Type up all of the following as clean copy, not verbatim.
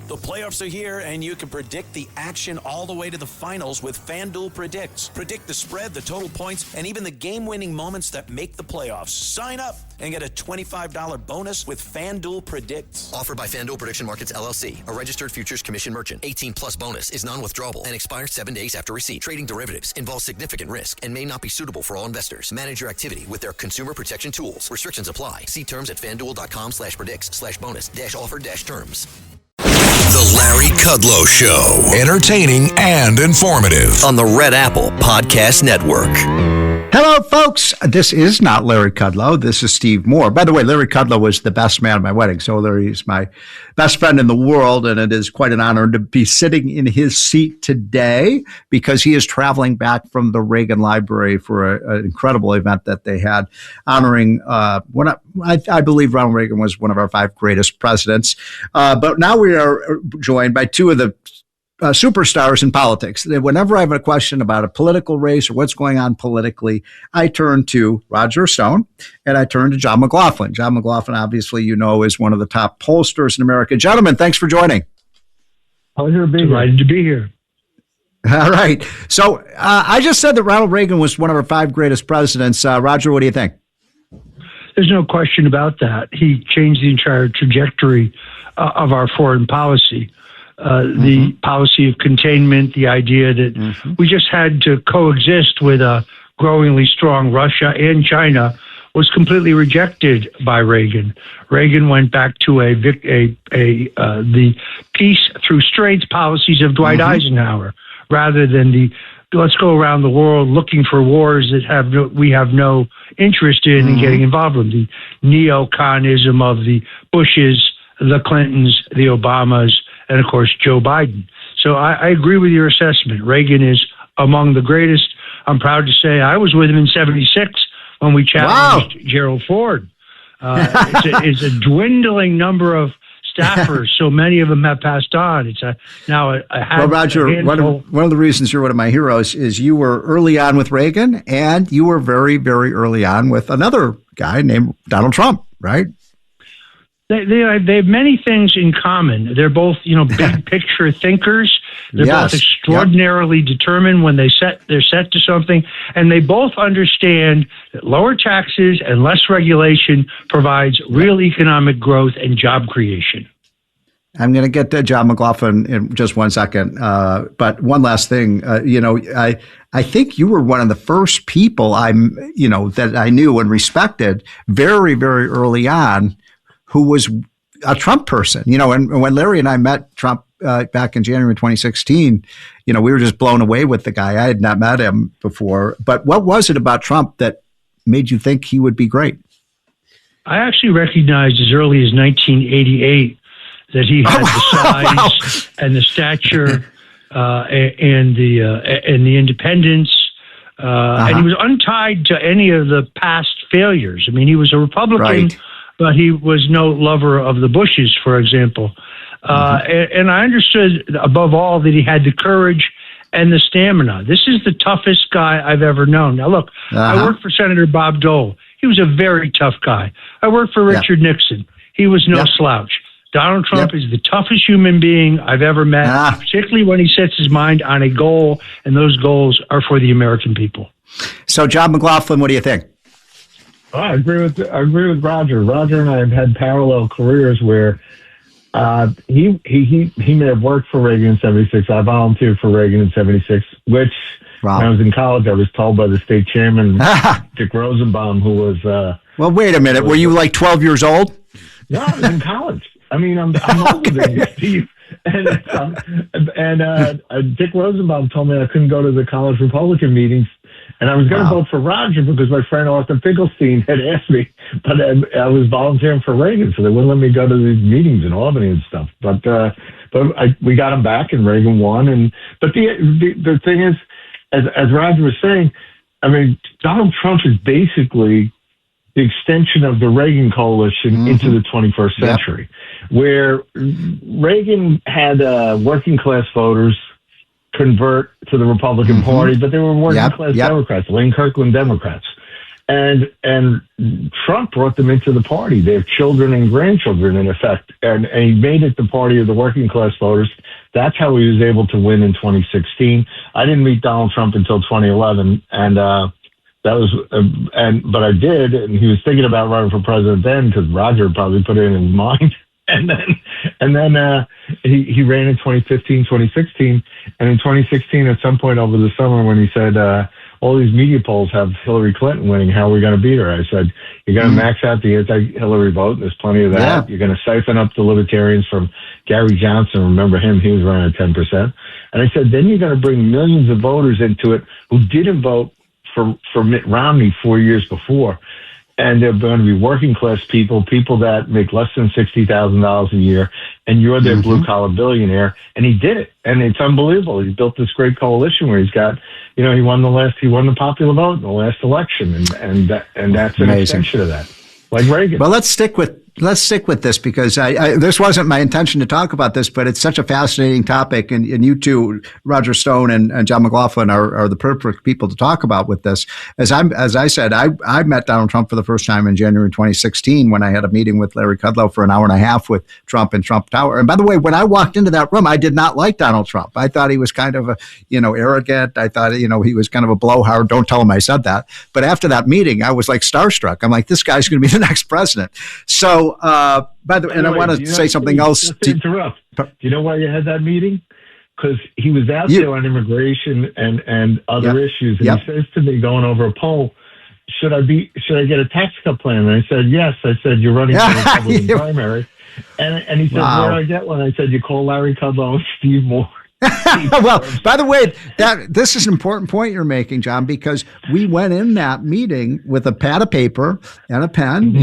The playoffs are here, and you can predict the action all the way to the finals with FanDuel Predicts. Predict the spread, the total points, and even the game-winning moments that make the playoffs. Sign up and get a $25 bonus with FanDuel Predicts. Offered by FanDuel Prediction Markets, LLC, a registered futures commission merchant. 18-plus bonus is non-withdrawable and expires 7 days after receipt. Trading derivatives involves significant risk and may not be suitable for all investors. Manage your activity with their consumer protection tools. Restrictions apply. See terms at FanDuel.com/predicts/bonus-offer-terms. The Larry Kudlow Show. Entertaining and informative. On the Red Apple Podcast Network. Hello, folks. This is not Larry Kudlow. This is Steve Moore. By the way, Larry Kudlow was the best man at my wedding. So Larry is my best friend in the world, and it is quite an honor to be sitting in his seat today because he is traveling back from the Reagan Library for an incredible event that they had honoring I believe Ronald Reagan was one of our 5 greatest presidents. But now we are joined by 2 of the superstars in politics. Whenever I have a question about a political race or what's going on politically, I turn to Roger Stone and I turn to John McLaughlin. John McLaughlin, obviously, you know, is one of the top pollsters in America. Gentlemen, thanks for joining. Pleasure to be here. Delighted to be here. All right. So I just said that Ronald Reagan was one of our 5 greatest presidents. Roger, what do you think? There's no question about that. He changed the entire trajectory of our foreign policy. The policy of containment, the idea that we just had to coexist with a growingly strong Russia and China was completely rejected by Reagan. Reagan went back to the peace through strength policies of Dwight Eisenhower, rather than the let's go around the world looking for wars that we have no interest in getting involved in. The neoconism of the Bushes, the Clintons, the Obamas, and, of course, Joe Biden. So I agree with your assessment. Reagan is among the greatest. I'm proud to say I was with him in 76 when we challenged Gerald Ford. It's a dwindling number of staffers. So many of them have passed on. It's now a well, Roger, one of the reasons you're one of my heroes is you were early on with Reagan, and you were very, very early on with another guy named Donald Trump, right? They have many things in common. They're both, big picture thinkers. They're both extraordinarily determined when they're set to something, and they both understand that lower taxes and less regulation provides real economic growth and job creation. I'm going to get to John McLaughlin in just one second, but one last thing. I think you were one of the first people that I knew and respected very, very early on, who was a Trump person, and when Larry and I met Trump back in January 2016, we were just blown away with the guy. I had not met him before, but what was it about Trump that made you think he would be great? I actually recognized as early as 1988 that he had the size and the stature and the independence, and he was untied to any of the past failures. I mean, he was a Republican. Right. But he was no lover of the Bushes, for example. And I understood, above all, that he had the courage and the stamina. This is the toughest guy I've ever known. Now, look, I worked for Senator Bob Dole. He was a very tough guy. I worked for Richard Nixon. He was no slouch. Donald Trump is the toughest human being I've ever met, particularly when he sets his mind on a goal, and those goals are for the American people. So, John McLaughlin, what do you think? I agree with Roger. Roger and I have had parallel careers where he may have worked for Reagan in 76. I volunteered for Reagan in 76, which when I was in college, I was told by the state chairman, Dick Rosenbaum, who was... well, wait a minute. Were you like 12 years old? No, I was in college. I mean, I'm older than you, Steve. And Dick Rosenbaum told me I couldn't go to the college Republican meetings. And I was going to vote for Roger because my friend Arthur Finkelstein had asked me, but I was volunteering for Reagan, so they wouldn't let me go to these meetings in Albany and stuff. But we got him back, and Reagan won. But the thing is, as Roger was saying, I mean, Donald Trump is basically the extension of the Reagan coalition into the 21st century, where Reagan had working class voters convert to the Republican Party, but they were working class Democrats, Lane Kirkland Democrats. And Trump brought them into the party. They have children and grandchildren, in effect. And he made it the party of the working class voters. That's how he was able to win in 2016. I didn't meet Donald Trump until 2011. But I did. And he was thinking about running for president then because Roger probably put it in his mind. And then he ran in 2015, 2016. And in 2016, at some point over the summer when he said, all these media polls have Hillary Clinton winning. How are we going to beat her? I said, you're going to max out the anti-Hillary vote. And there's plenty of that. Yeah. You're going to siphon up the libertarians from Gary Johnson. Remember him? He was running at 10%. And I said, then you're going to bring millions of voters into it who didn't vote for Mitt Romney 4 years before. And they're going to be working class people that make less than $60,000 a year, and you're their blue collar billionaire. And he did it, and it's unbelievable. He built this great coalition where he's got, he won the popular vote in the last election, and that's an extension of that, like Reagan. Well, let's stick with this because this wasn't my intention to talk about this, but it's such a fascinating topic, and you two, Roger Stone and John McLaughlin, are the perfect people to talk about with this. As I said, I met Donald Trump for the first time in January 2016 when I had a meeting with Larry Kudlow for an hour and a half with Trump in Trump Tower. And by the way, when I walked into that room, I did not like Donald Trump. I thought he was kind of arrogant. I thought he was kind of a blowhard. Don't tell him I said that. But after that meeting, I was like starstruck. I'm like, this guy's going to be the next president. So. By the way, and I want to say something else. Just to interrupt. Do you know why you had that meeting? Because he was out there on immigration and other issues, and he says to me, going over a poll, should I get a tax cut plan? And I said, yes. I said, you're running for the Republican primary. And he said, where do I get one? I said, you call Larry Kudlow and Steve Moore. Well, by the way, this is an important point you're making, John, because we went in that meeting with a pad of paper and a pen,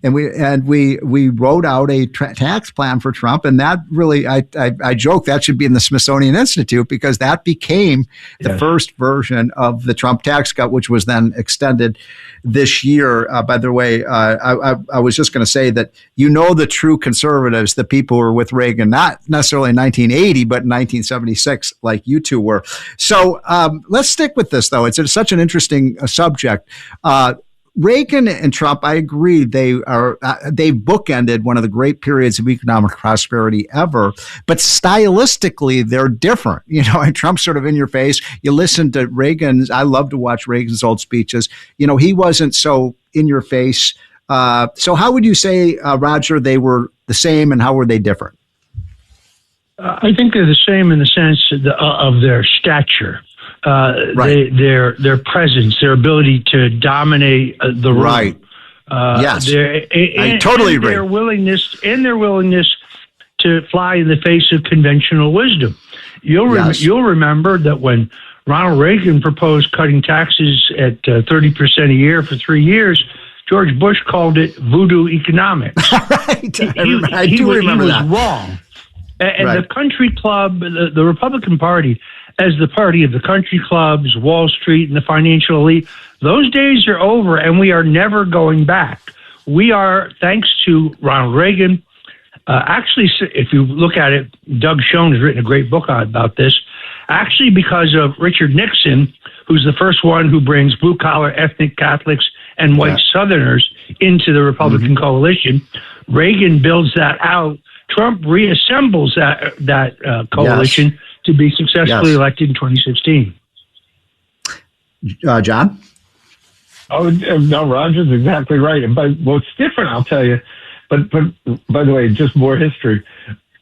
and we wrote out a tax plan for Trump, and that really, I joke that should be in the Smithsonian Institute because that became the first version of the Trump tax cut, which was then extended this year. By the way, I was just going to say that the true conservatives, the people who were with Reagan, not necessarily in 1980, but in 1976, like you two were. So let's stick with this, though. It's such an interesting subject. Reagan and Trump, I agree, they bookended one of the great periods of economic prosperity ever, but stylistically, they're different. And Trump's sort of in your face. You listen to Reagan's, I love to watch Reagan's old speeches. He wasn't so in your face. So how would you say, Roger, they were the same, and how were they different? I think they're the same in the sense of their stature. Right. Their presence, their ability to dominate the room. Right. Yes. I totally agree. Their willingness to fly in the face of conventional wisdom. You'll remember that when Ronald Reagan proposed cutting taxes at 30% a year for 3 years, George Bush called it voodoo economics. Right. I do remember that. He was wrong. And the country club, the Republican Party, as the party of the country clubs, Wall Street, and the financial elite, those days are over, and we are never going back. We are, thanks to Ronald Reagan, actually, if you look at it, Doug Schoen has written a great book about this, actually because of Richard Nixon, who's the first one who brings blue-collar ethnic Catholics and white Southerners into the Republican coalition. Reagan builds that out. Trump reassembles that coalition to be successfully elected in 2016. John? Oh, no, Roger's exactly right. And what's different, I'll tell you, but by the way, just more history.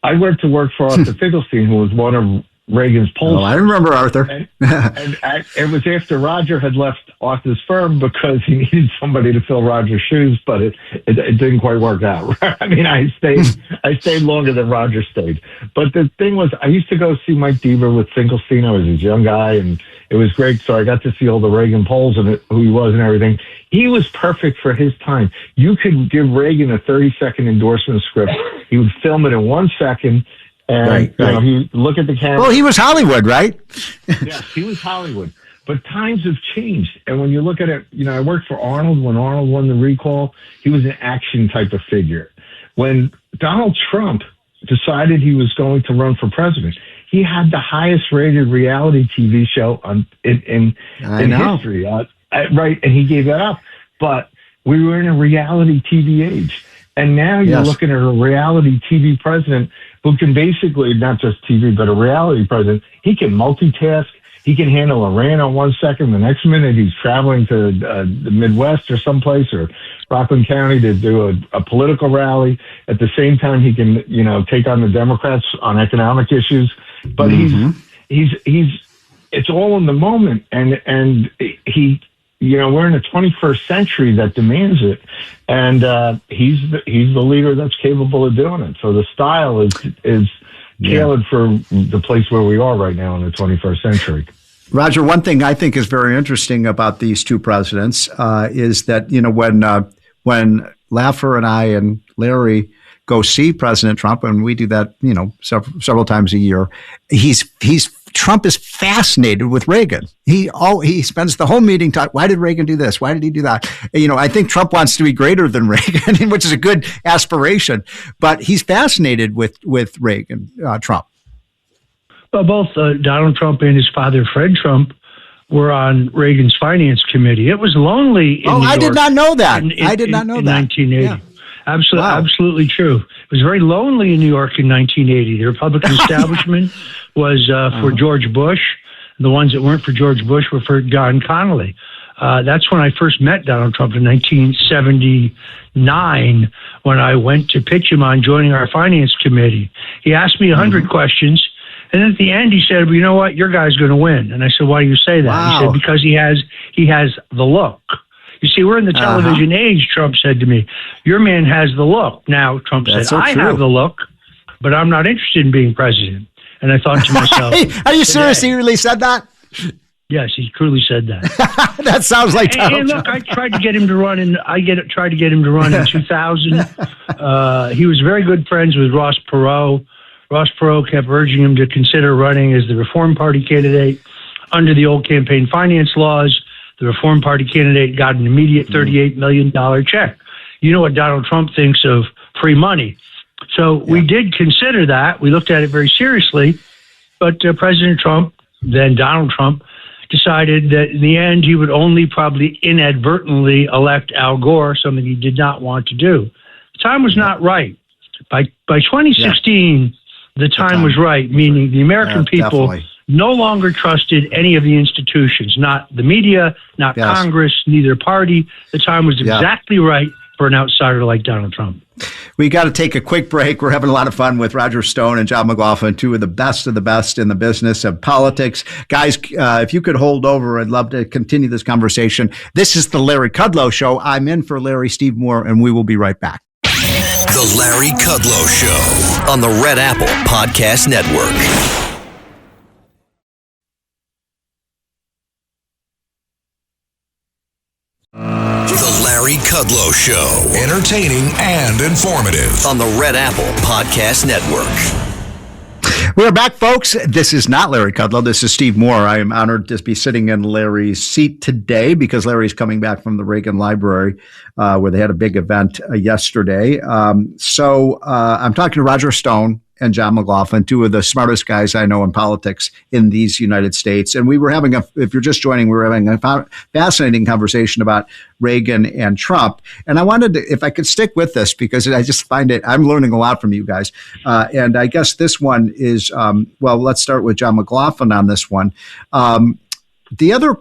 I went to work for Arthur Finkelstein, who was one of Reagan's pollsters. Oh, I remember Arthur. and it was after Roger had left Arthur's firm because he needed somebody to fill Roger's shoes, but it didn't quite work out. I mean, I stayed longer than Roger stayed. But the thing was, I used to go see Mike Deaver with Finkelstein. I was his young guy, and it was great. So I got to see all the Reagan polls and who he was and everything. He was perfect for his time. You could give Reagan a 30-second endorsement script. He would film it in 1 second. And he look at the camera. Well, he was Hollywood, right? Yes, he was Hollywood. But times have changed. And when you look at it, I worked for Arnold. When Arnold won the recall, he was an action type of figure. When Donald Trump decided he was going to run for president, he had the highest rated reality TV show in history. Right. And he gave that up. but we were in a reality TV age. And now you're looking at a reality TV president who can basically, not just TV, but a reality president. He can multitask. He can handle Iran on 1 second. The next minute he's traveling to the Midwest or someplace, or Rockland County, to do a political rally. At the same time, he can, take on the Democrats on economic issues. But he's it's all in the moment. And he, we're in a 21st century that demands it. And he's the leader that's capable of doing it. So the style is tailored for the place where we are right now in the 21st century. Roger, one thing I think is very interesting about these two presidents is that, when Laffer and I and Larry go see President Trump, and we do that, several times a year, Trump is fascinated with Reagan. He spends the whole meeting talking, why did Reagan do this? Why did he do that? I think Trump wants to be greater than Reagan, which is a good aspiration, but he's fascinated with Reagan, Trump. Well, both Donald Trump and his father, Fred Trump, were on Reagan's finance committee. It was lonely in New York. I did not know that. I did not know that. In 1980. Yeah. Absolutely true. It was very lonely in New York in 1980. The Republican establishment was for George Bush. The ones that weren't for George Bush were for John Connally. That's when I first met Donald Trump in 1979, when I went to pitch him on joining our finance committee. He asked me 100 questions. And then at the end, he said, well, you know what? Your guy's going to win. And I said, why do you say that? Wow. He said, because he has the look. You see, we're in the television age, Trump said to me. Your man has the look. Now, Trump said, I have the look, but I'm not interested in being president. And I thought to myself, are you serious? He really said that? Yes, he truly said that. That sounds like Donald Trump. Look, I tried to get him to run in 2000. He was very good friends with Ross Perot. Ross Perot kept urging him to consider running as the Reform Party candidate. Under the old campaign finance laws, the Reform Party candidate got an immediate $38 million check. You know what Donald Trump thinks of free money. So we did consider that. We looked at it very seriously. But President Trump, then Donald Trump, decided that in the end he would only probably inadvertently elect Al Gore, something he did not want to do. The time was not right. By 2016... the time was right, meaning the American people no longer trusted any of the institutions, not the media, not Congress, neither party. The time was exactly right for an outsider like Donald Trump. We got to take a quick break. We're having a lot of fun with Roger Stone and John McLaughlin, two of the best in the business of politics. Guys, if you could hold over, I'd love to continue this conversation. This is the Larry Kudlow Show. I'm in for Larry, Steve Moore, and we will be right back. The Larry Kudlow Show on the Red Apple Podcast Network. The Larry Kudlow Show. Entertaining and informative on the Red Apple Podcast Network. We're back, folks. This is not Larry Kudlow. This is Steve Moore. I am honored to be sitting in Larry's seat today because Larry's coming back from the Reagan Library where they had a big event yesterday. So I'm talking to Roger Stone and John McLaughlin, two of the smartest guys I know in politics in these United States. And we were having if you're just joining, we were having a fascinating conversation about Reagan and Trump. And I wanted to, if I could stick with this, because I just find I'm learning a lot from you guys. And I guess this one is, let's start with John McLaughlin on this one. The other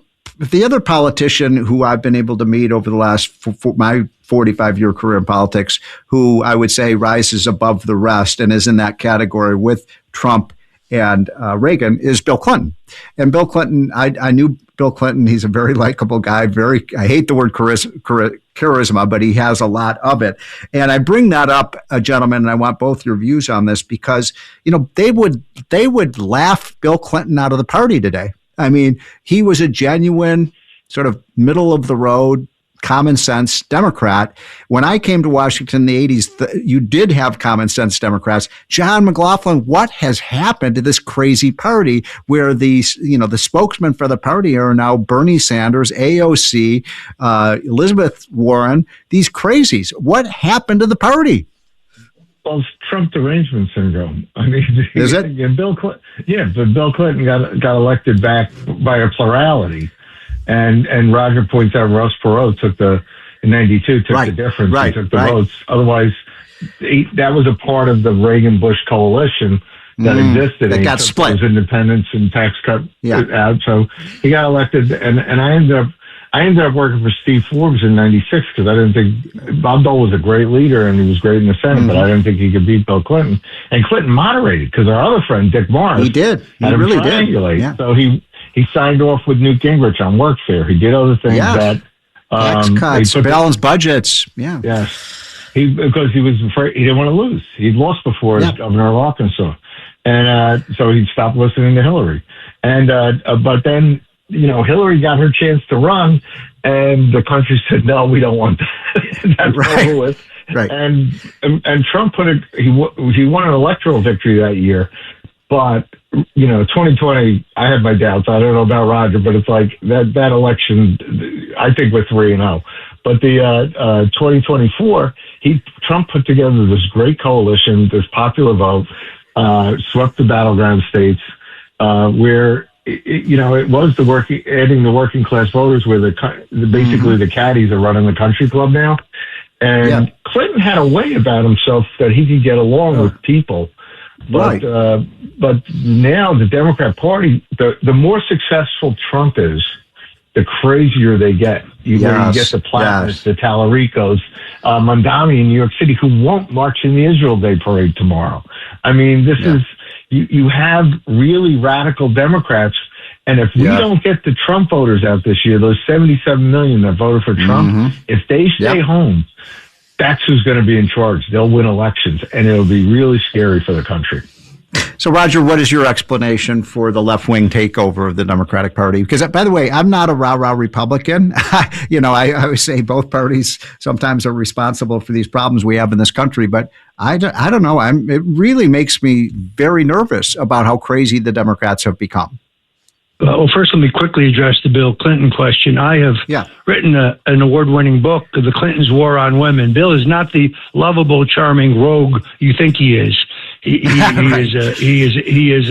politician who I've been able to meet over the last, my 45-year career in politics, who I would say rises above the rest and is in that category with Trump and Reagan, is Bill Clinton. And Bill Clinton, I knew Bill Clinton. He's a very likable guy. I hate the word charisma, but he has a lot of it. And I bring that up, gentlemen, and I want both your views on this because, they would laugh Bill Clinton out of the party today. I mean, he was a genuine sort of middle of the road, common sense Democrat. When I came to Washington in the 80s, you did have common sense Democrats. John McLaughlin, what has happened to this crazy party where the spokesmen for the party are now Bernie Sanders, AOC, Elizabeth Warren, these crazies? What happened to the party? Well, it's Trump derangement syndrome. I mean, is it? Bill Clinton got elected back by a plurality. And Roger points out Ross Perot took the in 92 took the difference. He took the votes. Otherwise, that was a part of the Reagan-Bush coalition that existed. That got split. Those independents and tax cut out. So he got elected, and I ended up working for Steve Forbes in 96 because I didn't think Bob Dole was a great leader and he was great in the Senate, but I didn't think he could beat Bill Clinton. And Clinton moderated because our other friend, Dick Morris, he really did. Yeah. So he signed off with Newt Gingrich on workfare. He did other things that tax cuts, balanced budgets. Yeah. Yes. Because he was afraid, he didn't want to lose. He'd lost before as governor of Arkansas. And so he stopped listening to Hillary. And but then, Hillary got her chance to run, and the country said, no, we don't want that. That's over with. Right. And Trump he won an electoral victory that year. But, 2020, I had my doubts. I don't know about Roger, but it's like that election, I think we're 3-0. But the 2024, Trump put together this great coalition, this popular vote, swept the battleground states, where it was adding the working class voters, where basically the caddies are running the country club now. And Clinton had a way about himself that he could get along with people. But now the Democrat Party, the more successful Trump is, the crazier they get. You get the Platners, the Tallaricos, Mondami in New York City, who won't march in the Israel Day parade tomorrow. I mean, this is, you have really radical Democrats. And if we don't get the Trump voters out this year, those 77 million that voted for Trump, if they stay home, that's who's going to be in charge. They'll win elections, and it'll be really scary for the country. So, Roger, what is your explanation for the left-wing takeover of the Democratic Party? Because, by the way, I'm not a rah-rah Republican. I always say both parties sometimes are responsible for these problems we have in this country. But I don't know. It really makes me very nervous about how crazy the Democrats have become. Well, first, let me quickly address the Bill Clinton question. I have written an award-winning book, The Clintons' War on Women. Bill is not the lovable, charming rogue you think he is. He is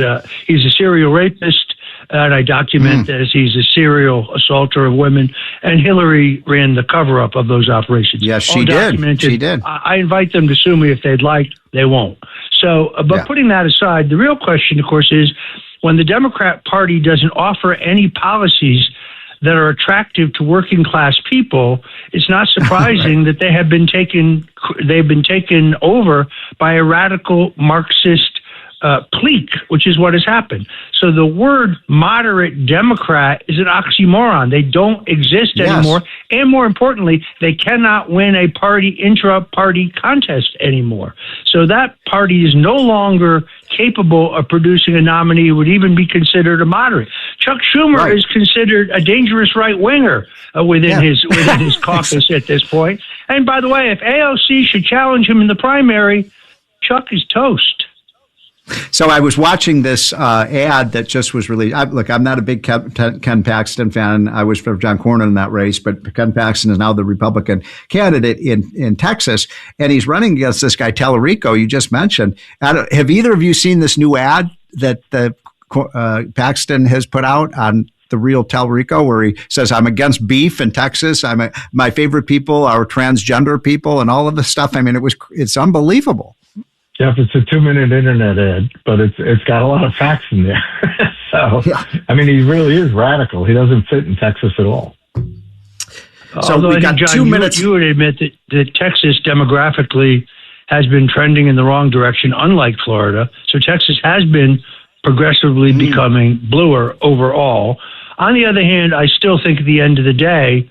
a serial rapist, and I document this. He's a serial assaulter of women, and Hillary ran the cover-up of those operations. Yes, she did. She did. I invite them to sue me if they'd like. They won't. So, but putting that aside, the real question, of course, is when the Democrat Party doesn't offer any policies that are attractive to working class people, it's not surprising that they've been taken over by a radical Marxist clique, which is what has happened. So the word moderate Democrat is an oxymoron. They don't exist anymore. And more importantly, they cannot win a intra-party contest anymore. So that party is no longer capable of producing a nominee who would even be considered a moderate. Chuck Schumer is considered a dangerous right-winger within his caucus at this point. And by the way, if AOC should challenge him in the primary, Chuck is toast. So I was watching this ad that just was released. I'm not a big Ken Paxton fan. I was for John Cornyn in that race, but Ken Paxton is now the Republican candidate in Texas, and he's running against this guy, Tallarico, you just mentioned. Have either of you seen this new ad that Paxton has put out on the real Tallarico, where he says, I'm against beef in Texas. My favorite people are transgender people and all of this stuff. I mean, it's unbelievable. Jeff, it's a 2-minute internet ad, but it's got a lot of facts in there. So, I mean, he really is radical. He doesn't fit in Texas at all. So although we got John, 2 minutes. You would admit that Texas demographically has been trending in the wrong direction, unlike Florida. So Texas has been progressively becoming bluer overall. On the other hand, I still think at the end of the day,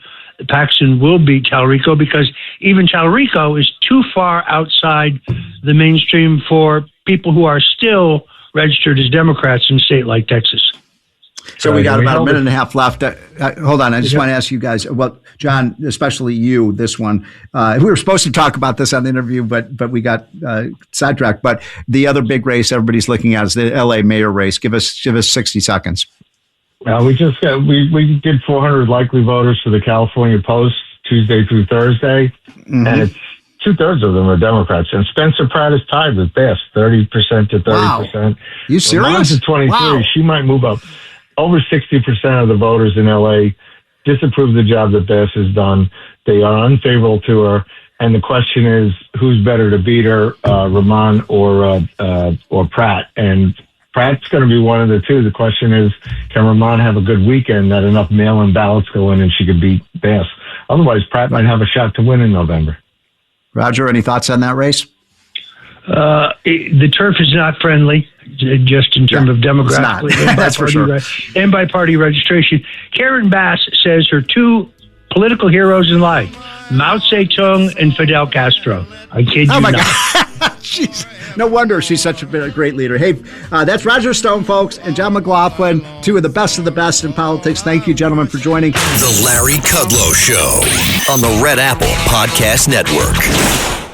Paxton will beat Tallarico because even Tallarico is too far outside the mainstream for people who are still registered as Democrats in a state like Texas. So we got about a minute and a half left. Hold on. I just want to ask you guys, well, John, especially you, this one. We were supposed to talk about this on the interview, but we got sidetracked. But the other big race everybody's looking at is the L.A. mayor race. Give us 60 seconds. We just we did 400 likely voters for the California Post Tuesday through Thursday, and it's 2/3 of them are Democrats. And Spencer Pratt is tied with Bass, 30% to 30%. Wow. You serious? Mine's at 23. Wow. She might move up. Over 60% of the voters in LA disapprove the job that Bass has done. They are unfavorable to her. And the question is, who's better to beat her, Rahman or Pratt? And Pratt's going to be one of the two. The question is, can Rahman have a good weekend that enough mail-in ballots go in and she could beat Bass? Otherwise, Pratt might have a shot to win in November. Roger, any thoughts on that race? The turf is not friendly, just in terms of demographically and That's for sure. And by party registration. Karen Bass says her two political heroes in life, Mao Zedong and Fidel Castro. I kid you not. God. Jeez. No wonder she's such a great leader. Hey, that's Roger Stone, folks, and John McLaughlin, two of the best in politics. Thank you, gentlemen, for joining. The Larry Kudlow Show on the Red Apple Podcast Network.